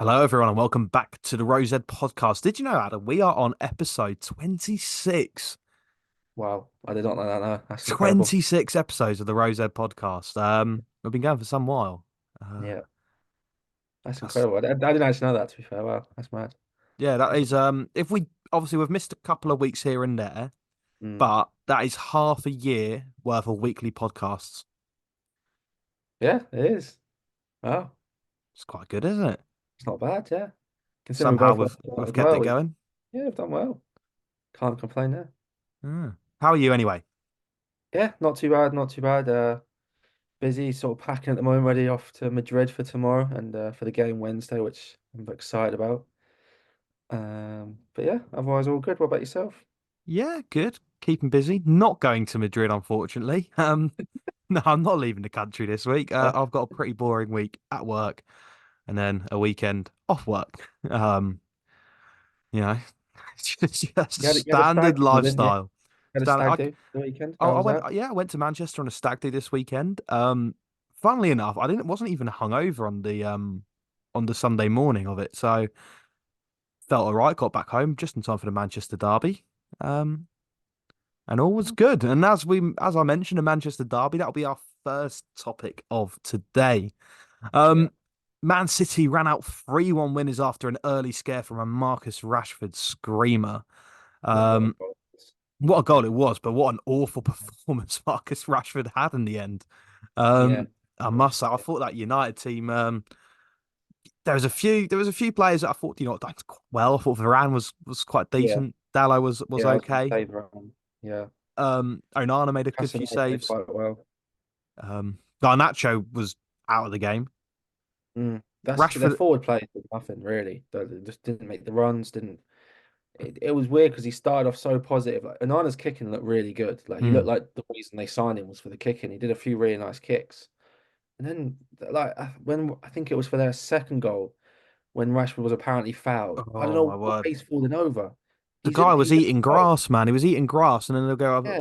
Hello, everyone, and welcome back to the Rose Ed podcast. Did you know, Adam, we are on episode 26? Wow, I did not know that. No, that's incredible. 26 episodes of the Rose Ed podcast. We've been going for some while. Uh, Yeah, that's that's, incredible. I didn't actually know that, to be fair. Wow, that's mad. yeah, that is, if we obviously we've missed a couple of weeks here and there, Mm. but that is half a year worth of weekly podcasts. Yeah, it is. Wow, It's quite good, isn't it? it's not bad. Yeah, considering we Somehow both worked we've out as kept it well. going. Yeah, we've done well. Can't complain there. Yeah. How are you anyway? Yeah, not too bad. Not too bad. Busy, sort of packing at the moment, ready off to Madrid for tomorrow and for the game Wednesday, which I'm excited about. But yeah, otherwise all good. What about yourself? Yeah, good. Keeping busy. Not going to Madrid, unfortunately. No, I'm not leaving the country this week. Uh, I've got a pretty boring week at work and then a weekend off work. You know, it's just a you had a stag standard do, didn't you? You lifestyle. had a Standard. stag do the weekend. Oh, How I was went. that? Yeah, I went to Manchester on a stag do this weekend. Funnily enough, I didn't. Wasn't even hungover on the Sunday morning of it, so felt all right. Got back home just in time for the Manchester derby. Um, and all was good. And as I mentioned, the Manchester derby, that'll be our first topic of today. Yeah. Um, Man City ran out 3-1 winners after an early scare from a Marcus Rashford screamer. Mate, what a Um, goal. what a goal it was, but what an awful performance Marcus Rashford had in the end. Yeah. I must say, I thought that United team, there was a few players that I thought, done quite well. I thought Varane was quite Yeah. decent. Dallo was Yeah, I was going to okay. say Varane. Yeah. Onana made a good few Casemiro played saves. quite well. Garnacho was out of the game. That's their Rashford, forward play did nothing really. They just didn't make the runs, didn't it was weird because he started off so positive. Like Onana's kicking looked really good. Like he hmm. looked like the reason they signed him was for the kicking. He did a few really nice kicks. And then like when I think it was for their second goal when Rashford was apparently fouled. I don't Oh my know why word. he's falling over. The guy was He's in eating goal. grass, man. He was eating grass, and then they'll go. Yeah.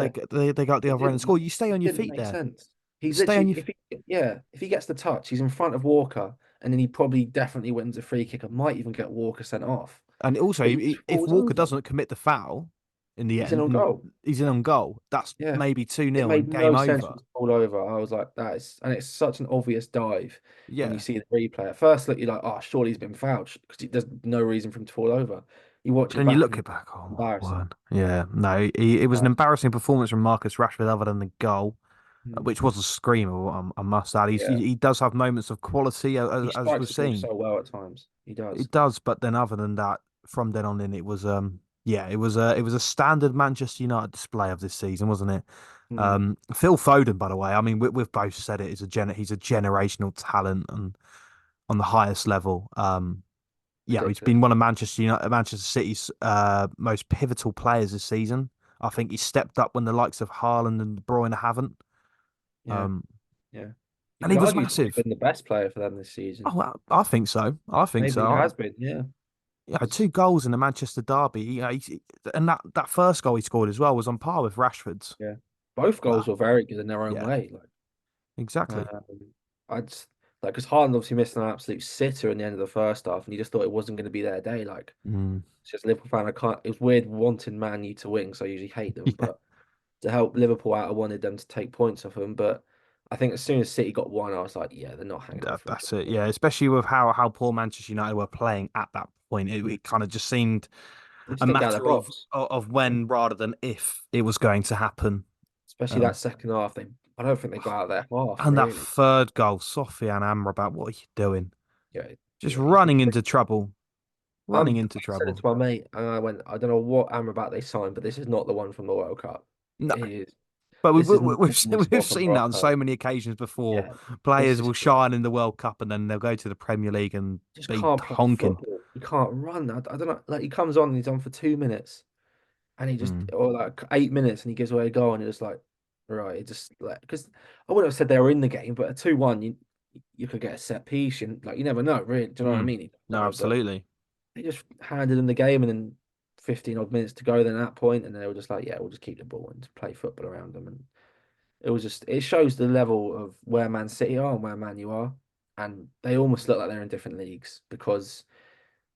They go up the It other end and score. didn't. You stay It on your didn't feet make there. sense. He's Stay on literally, your. if he, yeah, if he gets the touch, he's in front of Walker, and then he probably definitely wins a free kick. I might even get Walker sent off. And also, But he just if falls Walker over. doesn't commit the foul in the He's in end, on and goal. he's in on goal, that's Yeah, maybe 2 it nil made and game no sense for over. him to fall over. I was like, that is, and it's such an obvious dive when you Yeah, see the replay. At first, look, you're like, oh, surely he's been fouled because there's no reason for him to fall over. You watch but it then you back look and it it's back. Oh my embarrassing. word. Yeah, no, it was an embarrassing performance from Marcus Rashford, other than the goal, Mm. which was a screamer. I must add, Yeah, he does have moments of quality, he as strikes we've the ball seen. so well at times. He does. It does, but then other than that, from then on in, it was yeah, it was a standard Manchester United display of this season, wasn't it? Mm. Phil Foden, by the way, I mean we've both said it, is he's a generational talent and on the highest level. Yeah, he's Ridiculous. been one of Manchester City's most pivotal players this season. I think he's stepped up when the likes of Haaland and De Bruyne haven't. Yeah. Um, Yeah. You and could he was argue he's probably massive. been the best player for them this season. Oh, I think so. I think Maybe he so. has been, yeah. Two 'Cause, goals in the Manchester derby. And that first goal he scored as well was on par with Rashford's. yeah, both Well, goals were very good in their own yeah, way. Like, exactly. I'd like because Haaland obviously missed an absolute sitter in the end of the first half, and you just thought it wasn't going to be their day. Like, Mm. it's just a Liverpool fan. I can't. It was weird wanting Man U to win, so I usually hate them. Yeah, But to help Liverpool out, I wanted them to take points off them. But I think as soon as City got one, I was like, yeah, they're not hanging on for a that's draw. it. Yeah, especially with how poor Manchester United were playing at that point. It kind of just seemed They a just didn't get out of the matter box. of when rather than if it was going to happen. Especially that Um, second half, I don't think they got out of their half, and that really. third goal, Sofiane Amrabat, what are you doing? Yeah, Just he's running into ridiculous. trouble, running I into said it trouble. to my mate, and I went, I don't know what Amrabat they signed, but this is not the one from the World Cup. No, It is. but This is not the one we we've saw from seen that on Morocco. so many occasions before. Yeah, this Players is will shine in the World Cup and then they'll go to the Premier League and just be can't play honking. football. He can't run. I don't know. Like he comes on and he's on for 2 minutes, and he just Mm. or like 8 minutes, and he gives away a goal, and you're just like, right, it just like because I wouldn't have said they were in the game, but a 2-1, you could get a set piece, and like you never know, really. Do you know what I Mm. mean? You No, don't know, but. absolutely. They just handed them the game and then 15 odd minutes to go then at that point and they were just like, yeah, we'll just keep the ball and play football around them. And it was just it shows the level of where Man City are and where Man U are. and they almost look like they're in different leagues because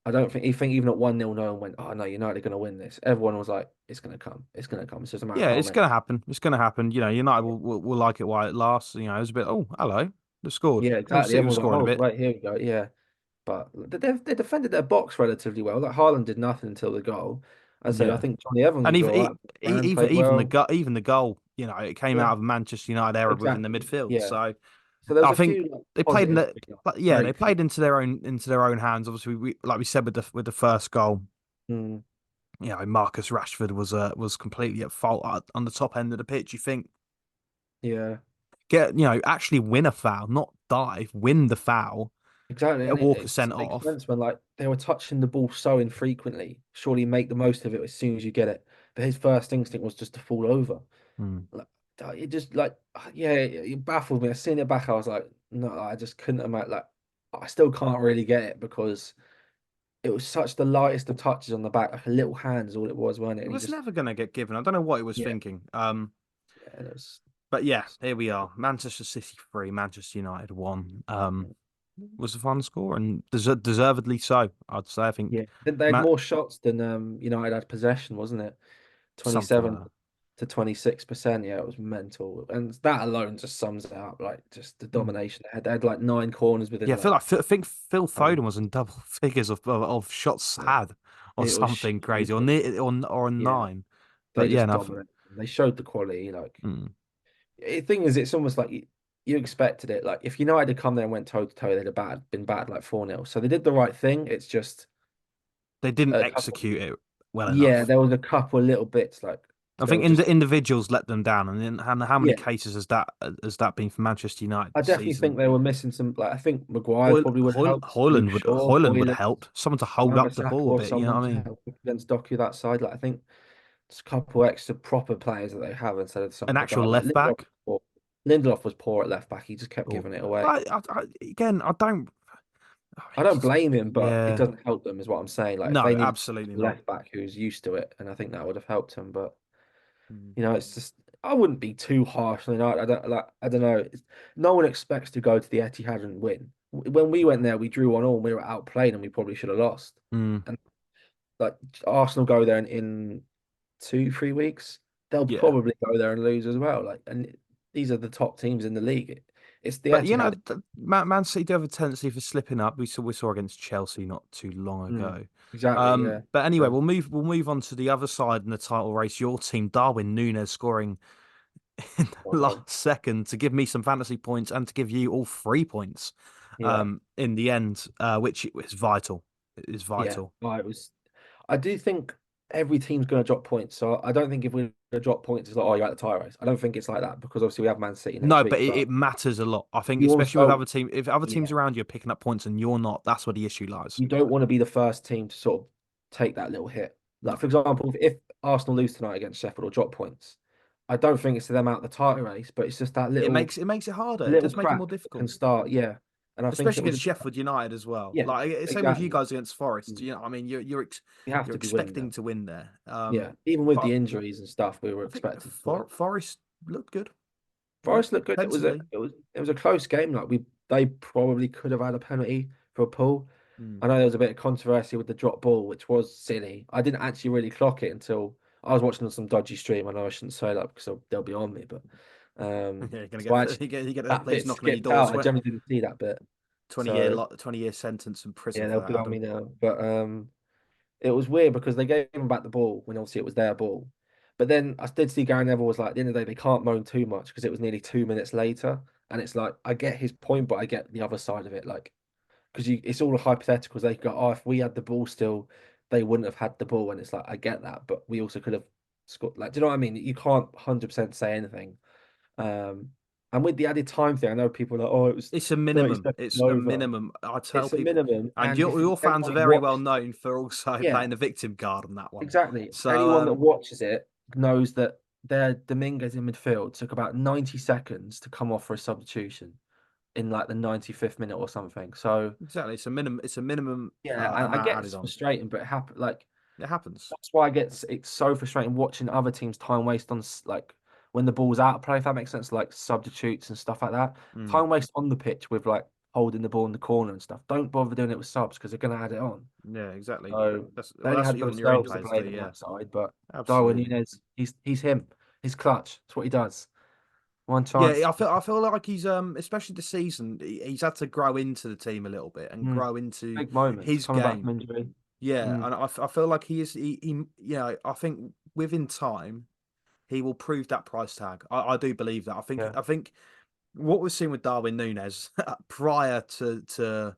I don't think you think even at 1-0 no one went, oh no, United are going to win this. Everyone was like, it's going to come, it's going to come. It's just a matter of Yeah, how it's many. gonna happen. It's gonna happen. United will like it while it lasts. It was a bit. Oh, hello, they scored. Yeah, Oh, exactly. City was Everyone's like, scoring a oh bit. right, here we go. Yeah, but they defended their box relatively well. Like Haaland did nothing until the goal. I said I Yeah, think Johnny Evans and was all right. Brand played well. even the goal. It came Yeah, out of a Manchester United error within the exactly. midfield. Yeah. So So there was I a think few like, they played in positives. the. But yeah, Very they few. played into their own hands. Obviously, like we said with the first goal. Mm, Marcus Rashford was completely at fault on the top end of the pitch. You think yeah, actually win a foul, not dive, win the foul, exactly. get And it, Walker it sent just makes off. sense when like they were touching the ball so infrequently. Surely make the most of it as soon as you get it. But his first instinct was just to fall over. Hmm. Like, it just like yeah, it baffled me. I seen it back. I was like, no, I just couldn't imagine. Like, I still can't really get it because it was such the lightest of touches on the back, like a little hand is all it was, wasn't it? It And he was just never going to get given. I don't know what he was yeah, thinking. yeah, and it was But yeah, here we are. Manchester City 3, Manchester United 1. Was the final score and deservedly so, I'd say. I think yeah. They had Matt more shots than United had possession, wasn't it? something 27 like that. to 26%. Yeah, it was mental. And that alone just sums it up. Like just the Hmm. domination. They had like 9 corners Yeah, within I feel like like I think Phil um, Foden was in double figures of shots yeah. had or It was something crazy or stupid. near or Yeah. nine. They But yeah, just no. dominated. They showed the quality. Like Hmm. the thing is, it's almost like you expected it. Like if United had come there and went toe to toe, they'd have been bad like 4-0. So they did the right thing. It's just They didn't a couple. execute it well Yeah, enough. there was a couple of little bits like I they think were just individuals let them down, and how many yeah. cases has that been for Manchester United I this definitely think season? they were missing some. Like I think Maguire probably would have helped. Luke Shaw, Hoyland would have Hoyland, helped. Someone to hold up the Wan-Bissaka, ball a or bit. You know someone what I to mean? help against Doku that side. Like I think just a couple extra proper players that they have instead of some An of the actual guys like left back. Lindelof was poor at left back. He just kept Or giving it away. again, I don't. I don't blame him, but it Yeah. doesn't help them, is what I'm saying. Like if No, they needed absolutely a not. left back who's used to it, and I think that would have helped him. But Mm. it's just I wouldn't be too harsh on United. I don't know. No one expects to go to the Etihad and win. When we went there, we drew 1-1. We were outplayed, and we probably should have lost. Mm. And like Arsenal go there in 2, 3 weeks, they'll Yeah. probably go there and lose as well. Like, and these are the top teams in the league. It's the But Etihad. Man City do have a tendency for slipping up. We saw against Chelsea not too long Mm, ago. exactly. Yeah. But anyway, So we'll move on to the other side in the title race. Your team, Darwin Nunez, scoring in the well done. last second to give me some fantasy points and to give you all 3 points. Yeah. In the end, which is vital. It is Yeah. vital. It was. I do think every team's going to drop points. So I don't think if we're going to drop points, it's like, oh, you're at the tie race. I don't think it's like that because obviously we have Man City next No, but week. it, But it matters a lot. I think, you especially with also, other teams, if other yeah, teams around you are picking up points and you're not, that's where the issue lies. you don't want to be the first team to sort of take that little hit. No, Like, for example, if Arsenal lose tonight against Sheffield or drop points, I don't think it's to them out the title race, but it's just that it little makes it makes it harder. It little does make it more crack that can difficult, start. Yeah. And I think it especially was, against Sheffield United as well. yeah, Like same with you exactly. guys against Forest. Mm. I mean, We have you're to be winning expecting now. to win there. Yeah. Even with But the injuries and stuff, we were I think expecting to win. Forest looked good. Yeah, Forest looked good. defensively. It was a close game. Like they probably could have had a penalty for a pull. Mm. I know there was a bit of controversy with the drop ball, which was silly. I didn't actually really clock it until I was watching on some dodgy stream. I know I shouldn't say that because they'll be on me, but Yeah, you're gonna so I get actually you get the that police bit knocking on your skipped door. out. I generally didn't see that bit. 20 year So 20 year sentence in prison yeah, for they'll that, be on me Adam. now. But it was weird because they gave him back the ball when obviously it was their ball. But then I did see Gary Neville was like, at the end of the day, they can't moan too much because it was nearly 2 minutes later. And it's like, I get his point, but I get the other side of it. Like, because it's all hypotheticals. They go, oh, if we had the ball still, they wouldn't have had the ball. And it's like, I get that, but we also could have scored. Like, do you know what I mean? You can't 100% say anything. Um, and with the added time thing, I know people are like, oh, it was It's a 30 minimum. seconds It's a over. minimum. I tell It's a people, minimum. and And if your fans anyone are who very well watched, known for also yeah, playing the victim card on that one. exactly. So, Anyone that watches it knows that their Dominguez in midfield took about 90 seconds to come off for a substitution in like the 95th minute or something. So exactly, it's a minimum. It's a minimum yeah, I amount get added it's on. frustrating, but it happened. Like It happens. that's why it's so frustrating watching other teams time waste on like when the ball's out of play, if that makes sense, like substitutes and stuff like that. Mm. Time waste on the pitch with like holding the ball in the corner and stuff. Don't bother doing it with subs because they're going to add it on. Yeah, exactly. So they only That's had what you want your own themselves to players to blame do. in Yeah, that side, but Darwin absolutely. Nunez, he's him. He's clutch. That's what he does. One Yeah, chance. I feel like he's especially this season he's had to grow into the team a little bit and Mm. grow into Big moments his coming back from game. injury. Yeah, Mm. and I feel like I think within time he will prove that price tag. I do believe that. Yeah. I think what we've seen with Darwin Nunez prior to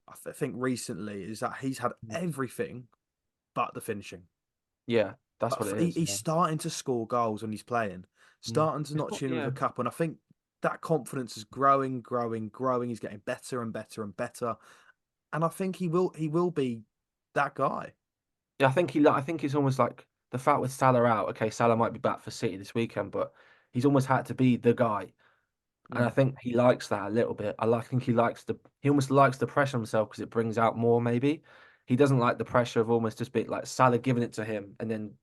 I think recently is that he's had Mm. everything but the finishing. Yeah, that's what it is. He's Yeah. starting to score goals when he's playing, Mm. starting to It's notch not, in with yeah. a couple, and I think that confidence is growing, growing, growing. He's getting better and better and better, and I think he will be that guy. Yeah, I think it's almost like the fact with Salah out. Okay, Salah might be back for City this weekend, but he's almost had to be the guy. And I Mm. think he likes that a little bit. Think he almost likes the pressure on himself because it brings out more, maybe. He doesn't like the pressure of almost just being like Salah giving it to him and then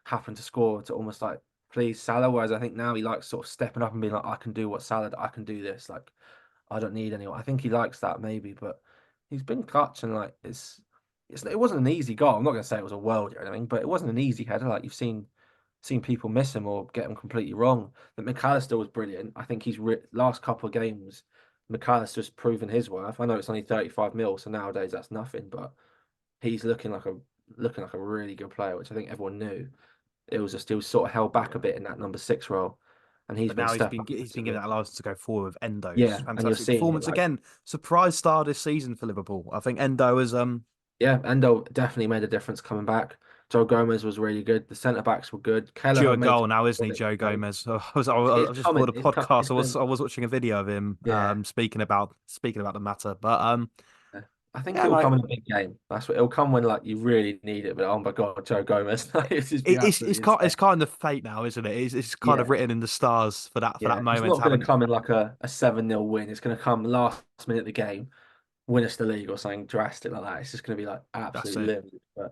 happen to score to almost like, please, Salah. Whereas I think now he likes sort of stepping up and being like, I can do what Salah, I can do this. Like, I don't need anyone. I think he likes that maybe, but he's been clutch and like it wasn't an easy goal. I'm not gonna say it was a world or anything, but it wasn't an easy header. Like you've seen people miss him or get him completely wrong. That McAllister was brilliant. I think last couple of games, McAllister's proven his worth. I know it's only 35 mil, so nowadays that's nothing, but he's looking like a really good player, which I think everyone knew. It was just he was sort of held back a bit in that number six role, and he's But been now stepping up he's been given massively. that license to go forward with Endo's Yeah, and you're fantastic seeing it performance like again. Surprise star this season for Liverpool. I think Endo is yeah, Endo definitely made a difference coming back. Joe Gomez was really good. The centre backs were good. due Kelleher a made goal some now, isn't he, quality Joe saves. Gomez? It's I just before coming. the podcast, It's been I was watching a video of him yeah. speaking about the matter. But Yeah. I think yeah, it'll no, come in a big game. That's what it'll come when like you really need it. But oh my God, Joe Gomez, like, it's just been absolutely insane. it's kind of fate now, isn't it? It's kind of Yeah, written in the stars for that yeah. It's moment to not have going to an come in like a 7-0 win. It's going to come last minute of the game, win us the league or something drastic like that. It's just going to be like that's absolutely it. livid. But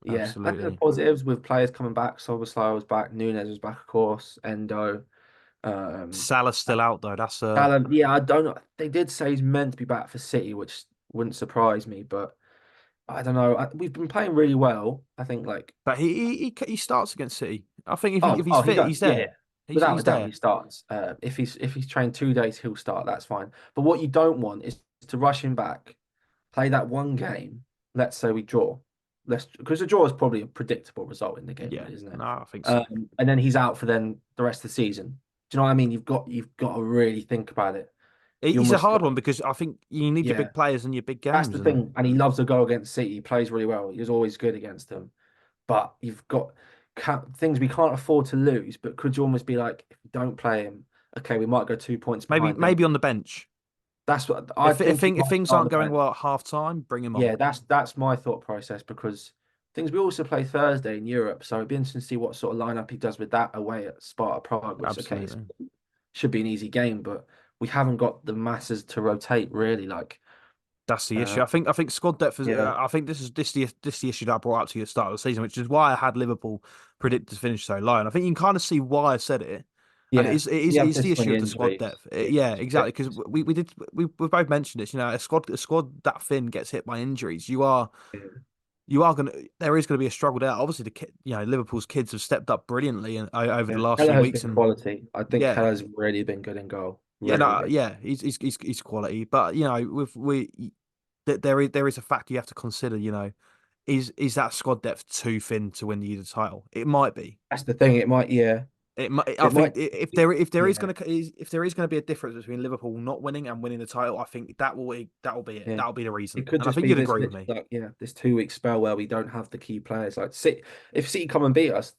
yeah, I think the Absolutely. positives with players coming back. Soboslai was back. Nunez was back, of course. Endo. Um, Salah's still out though. That's Callum, yeah, I don't know. They did say he's meant to be back for City, which wouldn't surprise me, but I don't know. We've been playing really well. I think like but he starts against City. I think if he's he fit, does. he's Yeah, yeah. there. Without a He's doubt, there. he starts. If he's trained 2 days, he'll start. That's fine. But what you don't want is to rush him back, play that one game. Let's say we draw. Let's because the draw is probably a predictable result in the game, Yeah, really, isn't it? no, I think so. And then he's out for then the rest of the season. Do you know what I mean? You've got to really think about it. You He's a almost hard one because I think you need your yeah. big players and your big That's games, the and thing. And he loves to go against City. He plays really well. He was always good against them. But you've got things we can't afford to lose. But could you almost be like, if we don't play him, okay, we might go 2 points behind them. maybe on the bench. That's what I think. He If might things start on aren't the going bench. well at half time, bring him on. Yeah, that's my thought process because things we also play Thursday in Europe. So it'd be interesting to see what sort of lineup he does with that away at Sparta Prague, which okay, Absolutely. should be an easy game, but we haven't got the masses to rotate really. Like, That's the issue. uh, I think squad depth is. yeah, I think this is the issue that I brought up to you at the start of the season, which is why I had Liverpool predicted to finish so low. And I think you can kind of see why I said it. And yeah. We have it's the this issue many of the squad injuries. depth. Yeah, Yeah, it's exactly. Because ridiculous. we both mentioned this. You know, a squad that thin gets hit by injuries. Yeah. You are gonna there is gonna be a struggle there. Obviously, you know Liverpool's kids have stepped up brilliantly over the Yeah, last Keller few has weeks, been and quality. I think yeah, Keller's really been good in goal. yeah, Really no, good. yeah, he's quality. But you know, with there is a factor you have to consider. You know, is that squad depth too thin to win the title? It might be. That's the thing. It might, yeah, I it might, think yeah, if there is gonna be a difference between Liverpool not winning and winning the title, I think that will be it. yeah. That will be the reason. It could And I just think be you'd this agree with literally me. like yeah, this 2 week spell where we don't have the key players. Like City, if City come and beat us,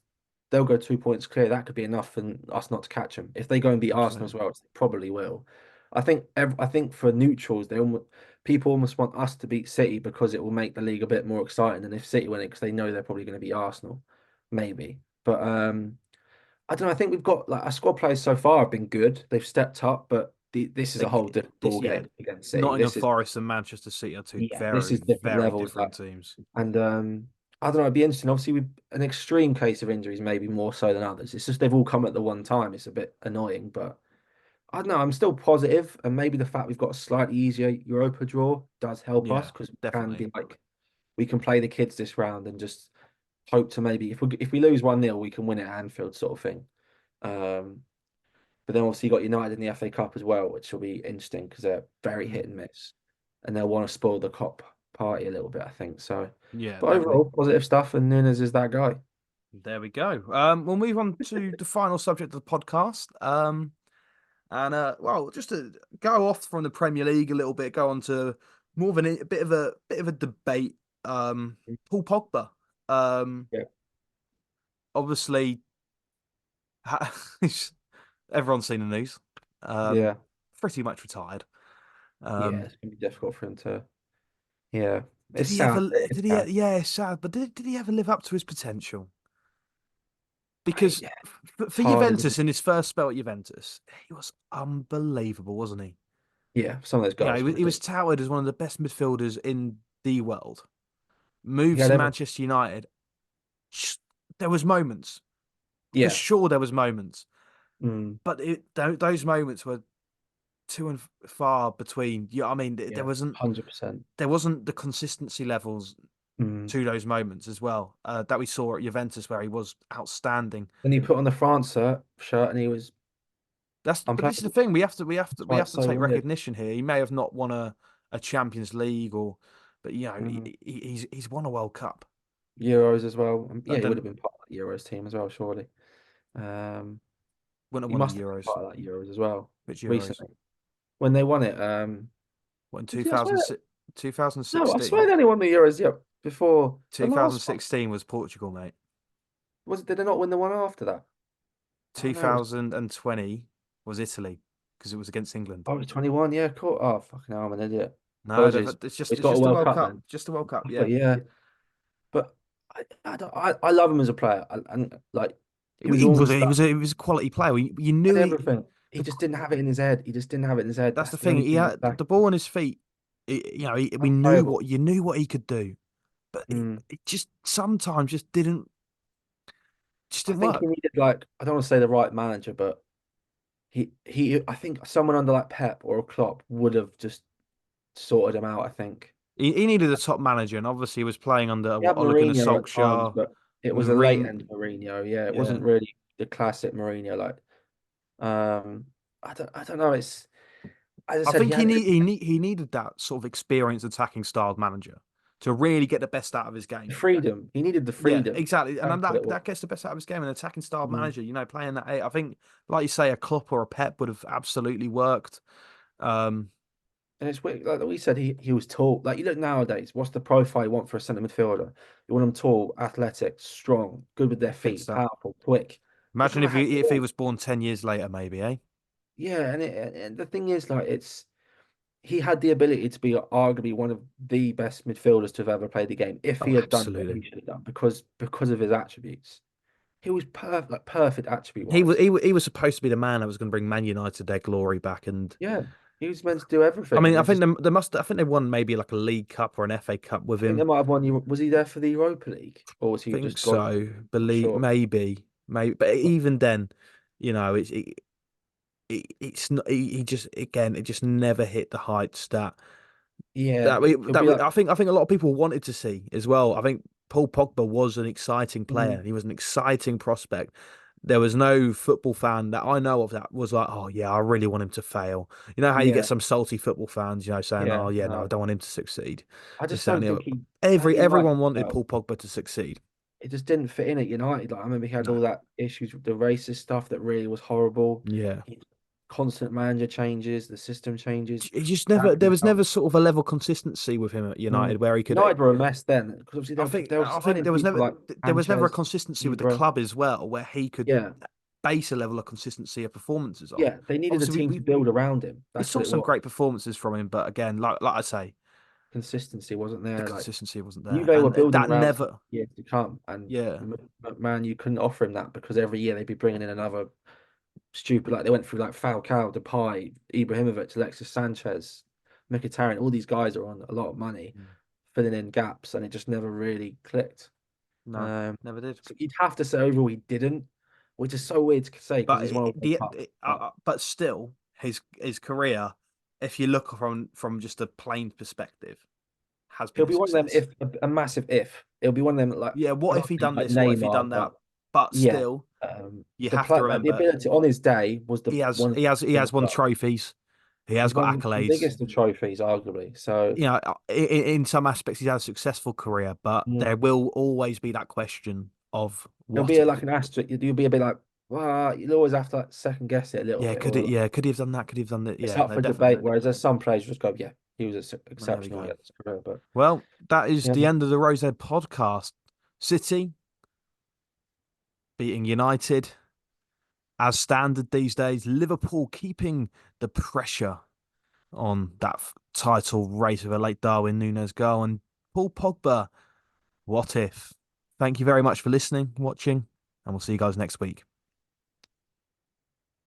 they'll go 2 points clear. That could be enough for us not to catch them. If they go and beat Arsenal as Absolutely. well, which they probably will. I think for neutrals, people almost want us to beat City because it will make the league a bit more exciting than if City win it because they know they're probably going to beat Arsenal, maybe. But I don't know. I think we've got like our squad players so far have been good. They've stepped up, but this is a whole different ball Yeah, game against City. Nottingham Forest and Manchester City are two This is very, different very levels. Like, different teams. and I don't know. It'd be interesting. Obviously, with an extreme case of injuries, maybe more so than others. It's just they've all come at the one time. It's a bit annoying, but I don't know. I'm still positive, and maybe the fact we've got a slightly easier Europa draw does help us Yeah, because we can definitely. be like we can play the kids this round and just hope to maybe if we lose 1-0, we can win at Anfield sort of thing. Um, but then obviously you got United in the FA Cup as well, which will be interesting because they're very Mm. hit and miss, and they'll want to spoil the cop party a little bit, I think. So, Yeah, but definitely. overall, positive stuff, and Nunez is that guy. There we go. We'll move on to the final subject of the podcast. And well, just to go off from the Premier League a little bit, go on to more of a bit of a debate. Paul Pogba. Um, Yeah, obviously, everyone's seen the news. Um, yeah, pretty much retired. yeah. Um, It's gonna be difficult for him to. Yeah, did it's he sad. ever? It's Did he? sad. Yeah, it's sad, but did he ever live up to his potential? Because Yeah, for it's hard, isn't it? Juventus in his first spell at Juventus, he was unbelievable, wasn't he? Yeah, some of those You know, goals were he was ridiculous. touted as one of the best midfielders in the world. He Moves had to every. Manchester United. There was moments, for Yeah, sure. There was moments, mm, but those moments were too and far between. Yeah, I mean, there yeah, wasn't 100%. the consistency levels Mm. to those moments as well that we saw at Juventus, where he was outstanding. Then he put on the France shirt, and he was But this is the unplayable. thing. That's We why have it's to so take weird. recognition here. He may have not won a Champions League but you know, Mm. he's won a World Cup. Euros as well. Yeah, But he would have then been part of that Euros team as well, surely. Um, wouldn't have he won must the have been Euros. part of that Euros as well Which Euros? recently when they won it. What in I swear, 2006, no, I swear they only won the Euros. Yeah, before the last one. 2016 was Portugal, mate. Was it? Did they not win the one after that? Oh no, it was. 2020 was Italy because it was against England. Oh, it was 21. Yeah, cool. Oh, fucking hell, I'm an idiot. No, Apologies. it's He's got a just a World World Cup Cup, then. just a World Cup. I Yeah, thought, yeah, but I love him as a player, and like he was he all was stuff, he was a quality player. You had knew everything. He the just didn't have it in his head. He just didn't have it in his head. that's the That's the thing. only He thing that's had the lacking. ball on his feet. We knew Unplayable. what you knew what he could do, but Mm. it just sometimes just I didn't think he work. needed like I don't want to say the right manager, but he I think someone under like Pep or a Klopp would have just sorted him out. I think He needed a top manager, and obviously he was playing under he what had Ole Gunnar Mourinho at times, Solskjaer, but it was a late Marine. end Mourinho. Yeah, it Yeah, wasn't really the classic Mourinho. Like I don't know. It's as I I said, he think had he needed that sort of experienced attacking styled manager to really get the best out of his the game. freedom. He needed the Yeah, freedom. exactly, and then That's what it was. that gets the best out of his game. An attacking styled Mm. manager, playing that eight. I think, like you say, a Klopp or a Pep would have absolutely worked. Um, And it's weird, like we said, he was tall. Like you look nowadays, what's the profile you want for a centre midfielder? You want them tall, athletic, strong, good with their fits feet, that. powerful, quick. The Imagine guy had it if he all. was born 10 years later, maybe, eh? Yeah, and the thing is, like, he had the ability to be arguably one of the best midfielders to have ever played the game if he Oh, had done what he absolutely. should have done because of his attributes. He was perfect, like perfect attribute wise. He was supposed to be the man that was going to bring Man United their glory back, and Yeah, he was meant to do I everything, mean, and it just I think they won maybe like a League Cup or an FA Cup with I think they him. might have won. Was he there for the Europa League or was I he think just gone? so. I'm not Believe sure. maybe, but But even then, it's not. He just again, it just never hit the heights yeah, it'll be like. I think a lot of people wanted to see as well. I think Paul Pogba was an exciting player. Mm, He was an exciting prospect. There was no football fan that I know of that was like, oh yeah, I really want him to fail. You know how you get yeah, some salty football fans, saying, yeah. oh yeah, no, I No, don't want him to succeed. I This, just that, and don't the think other. he. I didn't like Everyone his wanted style. Paul Pogba to succeed. It just didn't fit in at United. Like I remember he had No. all that issues with the racist stuff that really was horrible. Yeah. He, constant manager changes, the system changes. He just That never, there didn't was help. never sort of a level consistency with him at United Mm. where he could. United were a mess then because obviously they were I think signing people like there was never a Sanchez, consistency with the Ibra. club as well where he could Yeah, base a level of consistency of performances on. yeah. They needed a Obviously, team to build around him. we That's what saw it some was. great performances from him, but again, like I say, Consistency wasn't the there. Like consistency wasn't there, Juve were and building that around never, years to come, and yeah, man, you couldn't offer him that because every year they'd be bringing in another stupid. Like they went through like Falcao, Depay, Ibrahimovic, Alexis Sanchez, Mkhitaryan. All these guys are on a lot of money, Mm. filling in gaps, and it just never really clicked. No, Um, never did. so you'd have to say overall he didn't, which is so weird to say because But he's won a World Cup. But but still. his career, if you look from just a plain perspective, has He'll been a be one of them success. if a massive if. It'll be one of them like Yeah, I what if don't he think done like this? What if he Neymar, done that? but But yeah, still, you the have to play like the remember ability on his day was the he has one of he has he the has biggest. won Like, trophies. He has he's got won the accolades. biggest of trophies, arguably. So You know, in some aspects, he's had a successful career, but mm, there will always be that question of it'll what be if. like an asterisk. You'll be a bit like, well, you'll always have to like second guess it a little Yeah, bit, could or it? like, Yeah, could he have done that? Could he have done that? it's Yeah, up no, for debate. definitely. Whereas there's some players just go, yeah, he was There we exceptional go. at his career. But Well, that is yeah, the end of the Rosehead podcast. City beating United as standard these days. Liverpool keeping the pressure on that title race with a late Darwin Nunez goal. And Paul Pogba, what if? Thank you very much for listening, watching, and we'll see you guys next week.